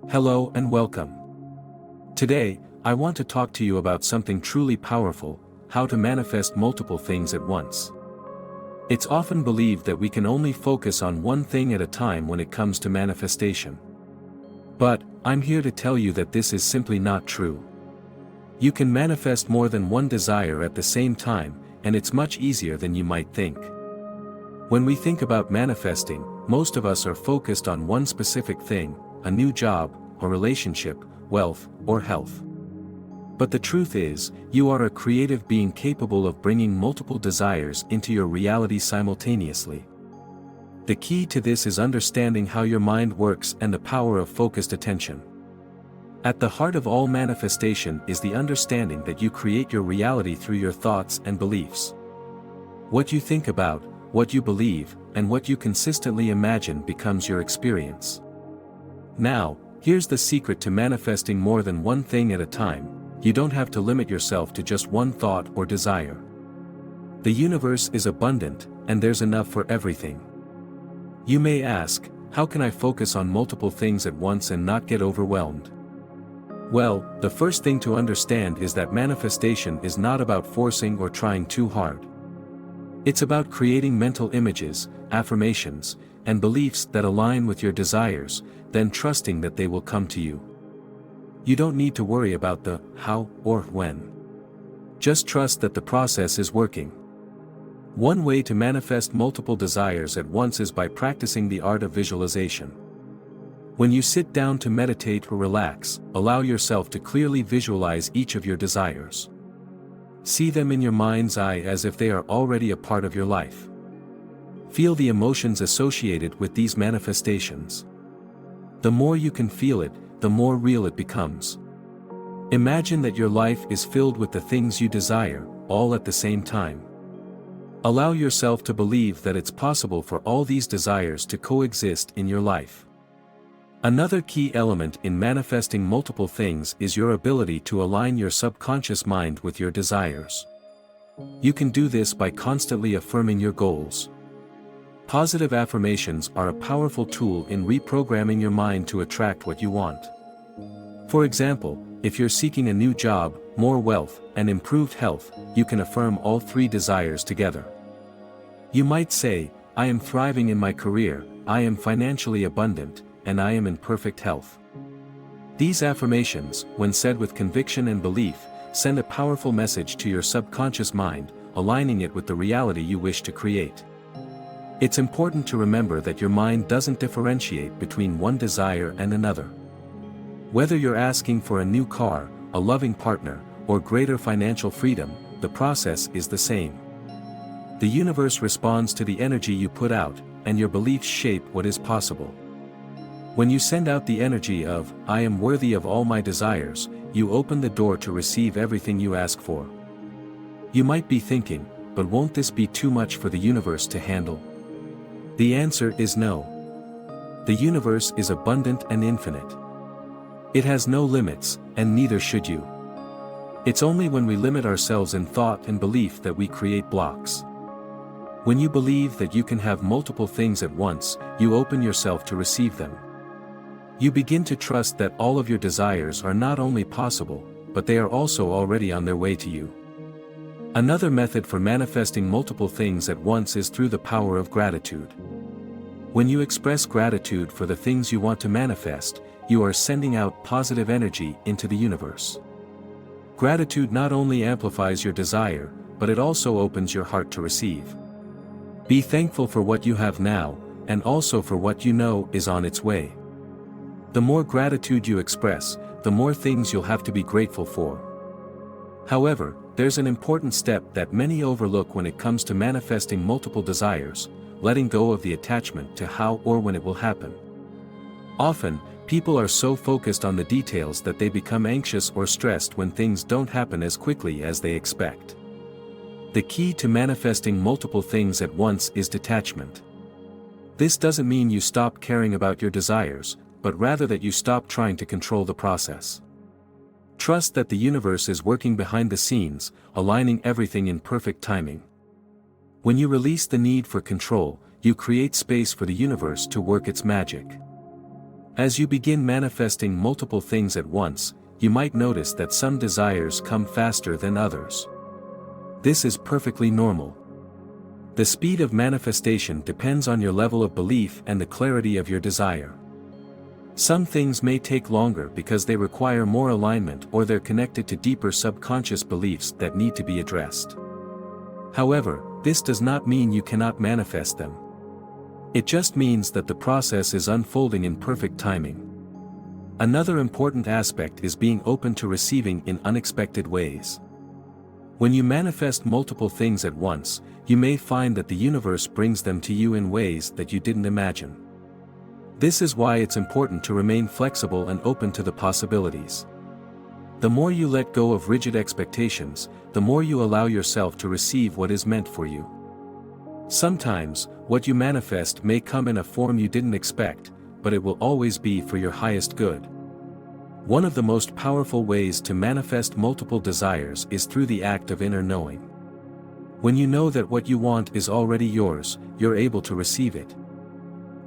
Hello and welcome. Today, I want to talk to you about something truly powerful: how to manifest multiple things at once. It's often believed that we can only focus on one thing at a time when it comes to manifestation. But, I'm here to tell you that this is simply not true. You can manifest more than one desire at the same time, and it's much easier than you might think. When we think about manifesting, most of us are focused on one specific thing: a new job, a relationship, wealth, or health. But the truth is, you are a creative being capable of bringing multiple desires into your reality simultaneously. The key to this is understanding how your mind works and the power of focused attention. At the heart of all manifestation is the understanding that you create your reality through your thoughts and beliefs. What you think about, what you believe, and what you consistently imagine becomes your experience. Now, here's the secret to manifesting more than one thing at a time: you don't have to limit yourself to just one thought or desire. The universe is abundant, and there's enough for everything. You may ask, how can I focus on multiple things at once and not get overwhelmed? Well, the first thing to understand is that manifestation is not about forcing or trying too hard. It's about creating mental images, affirmations, and beliefs that align with your desires, then trusting that they will come to you. You don't need to worry about the how or when. Just trust that the process is working. One way to manifest multiple desires at once is by practicing the art of visualization. When you sit down to meditate or relax, allow yourself to clearly visualize each of your desires. See them in your mind's eye as if they are already a part of your life. Feel the emotions associated with these manifestations. The more you can feel it, the more real it becomes. Imagine that your life is filled with the things you desire, all at the same time. Allow yourself to believe that it's possible for all these desires to coexist in your life. Another key element in manifesting multiple things is your ability to align your subconscious mind with your desires. You can do this by constantly affirming your goals. Positive affirmations are a powerful tool in reprogramming your mind to attract what you want. For example, if you're seeking a new job, more wealth, and improved health, you can affirm all three desires together. You might say, I am thriving in my career, I am financially abundant, and I am in perfect health. These affirmations, when said with conviction and belief, send a powerful message to your subconscious mind, aligning it with the reality you wish to create. It's important to remember that your mind doesn't differentiate between one desire and another. Whether you're asking for a new car, a loving partner, or greater financial freedom, the process is the same. The universe responds to the energy you put out, and your beliefs shape what is possible. When you send out the energy of, I am worthy of all my desires, you open the door to receive everything you ask for. You might be thinking, but won't this be too much for the universe to handle? The answer is no. The universe is abundant and infinite. It has no limits, and neither should you. It's only when we limit ourselves in thought and belief that we create blocks. When you believe that you can have multiple things at once, you open yourself to receive them. You begin to trust that all of your desires are not only possible, but they are also already on their way to you. Another method for manifesting multiple things at once is through the power of gratitude. When you express gratitude for the things you want to manifest, you are sending out positive energy into the universe. Gratitude not only amplifies your desire, but it also opens your heart to receive. Be thankful for what you have now, and also for what you know is on its way. The more gratitude you express, the more things you'll have to be grateful for. However, there's an important step that many overlook when it comes to manifesting multiple desires: letting go of the attachment to how or when it will happen. Often, people are so focused on the details that they become anxious or stressed when things don't happen as quickly as they expect. The key to manifesting multiple things at once is detachment. This doesn't mean you stop caring about your desires, but rather that you stop trying to control the process. Trust that the universe is working behind the scenes, aligning everything in perfect timing. When you release the need for control, you create space for the universe to work its magic. As you begin manifesting multiple things at once, you might notice that some desires come faster than others. This is perfectly normal. The speed of manifestation depends on your level of belief and the clarity of your desire. Some things may take longer because they require more alignment or they're connected to deeper subconscious beliefs that need to be addressed. However, this does not mean you cannot manifest them. It just means that the process is unfolding in perfect timing. Another important aspect is being open to receiving in unexpected ways. When you manifest multiple things at once, you may find that the universe brings them to you in ways that you didn't imagine. This is why it's important to remain flexible and open to the possibilities. The more you let go of rigid expectations, the more you allow yourself to receive what is meant for you. Sometimes, what you manifest may come in a form you didn't expect, but it will always be for your highest good. One of the most powerful ways to manifest multiple desires is through the act of inner knowing. When you know that what you want is already yours, you're able to receive it.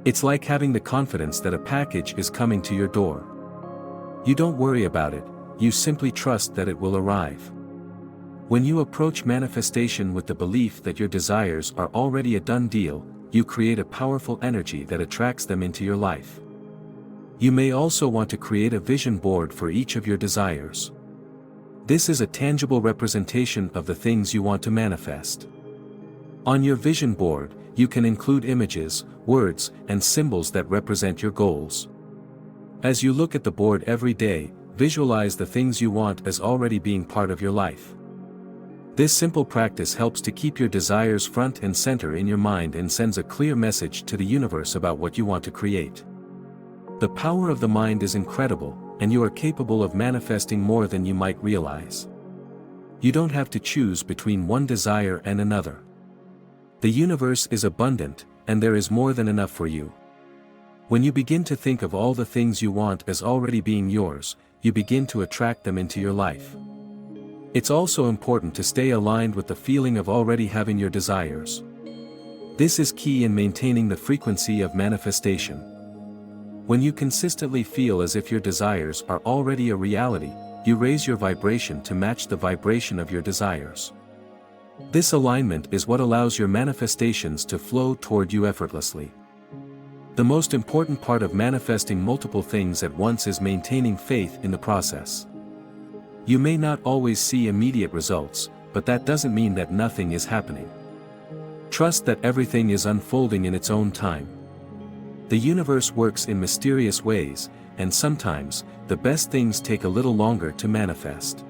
It's like having the confidence that a package is coming to your door. You don't worry about it, you simply trust that it will arrive. When you approach manifestation with the belief that your desires are already a done deal, you create a powerful energy that attracts them into your life. You may also want to create a vision board for each of your desires. This is a tangible representation of the things you want to manifest. On your vision board, you can include images, words, and symbols that represent your goals. As you look at the board every day, visualize the things you want as already being part of your life. This simple practice helps to keep your desires front and center in your mind and sends a clear message to the universe about what you want to create. The power of the mind is incredible, and you are capable of manifesting more than you might realize. You don't have to choose between one desire and another. The universe is abundant, and there is more than enough for you. When you begin to think of all the things you want as already being yours, you begin to attract them into your life. It's also important to stay aligned with the feeling of already having your desires. This is key in maintaining the frequency of manifestation. When you consistently feel as if your desires are already a reality, you raise your vibration to match the vibration of your desires. This alignment is what allows your manifestations to flow toward you effortlessly. The most important part of manifesting multiple things at once is maintaining faith in the process. You may not always see immediate results, but that doesn't mean that nothing is happening. Trust that everything is unfolding in its own time. The universe works in mysterious ways, and sometimes, the best things take a little longer to manifest.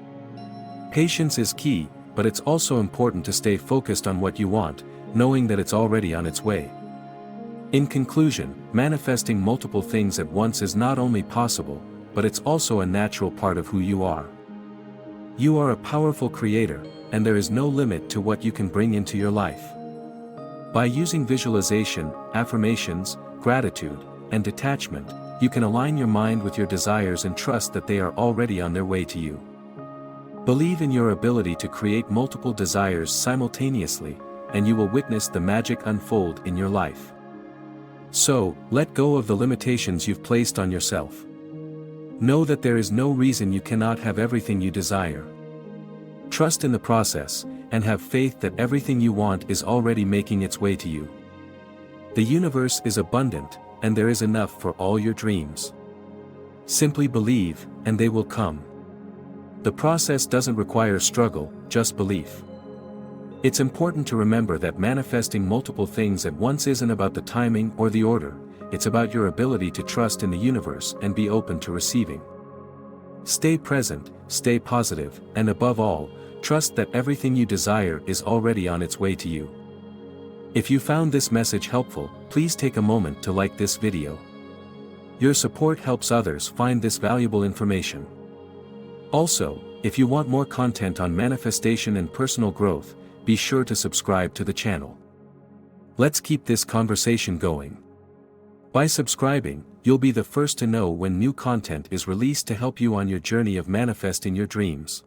Patience is key, but it's also important to stay focused on what you want, knowing that it's already on its way. In conclusion, manifesting multiple things at once is not only possible, but it's also a natural part of who you are. You are a powerful creator, and there is no limit to what you can bring into your life. By using visualization, affirmations, gratitude, and detachment, you can align your mind with your desires and trust that they are already on their way to you. Believe in your ability to create multiple desires simultaneously, and you will witness the magic unfold in your life. So, let go of the limitations you've placed on yourself. Know that there is no reason you cannot have everything you desire. Trust in the process, and have faith that everything you want is already making its way to you. The universe is abundant, and there is enough for all your dreams. Simply believe, and they will come. The process doesn't require struggle, just belief. It's important to remember that manifesting multiple things at once isn't about the timing or the order, it's about your ability to trust in the universe and be open to receiving. Stay present, stay positive, and above all, trust that everything you desire is already on its way to you. If you found this message helpful, please take a moment to like this video. Your support helps others find this valuable information. Also, if you want more content on manifestation and personal growth, be sure to subscribe to the channel. Let's keep this conversation going. By subscribing, you'll be the first to know when new content is released to help you on your journey of manifesting your dreams.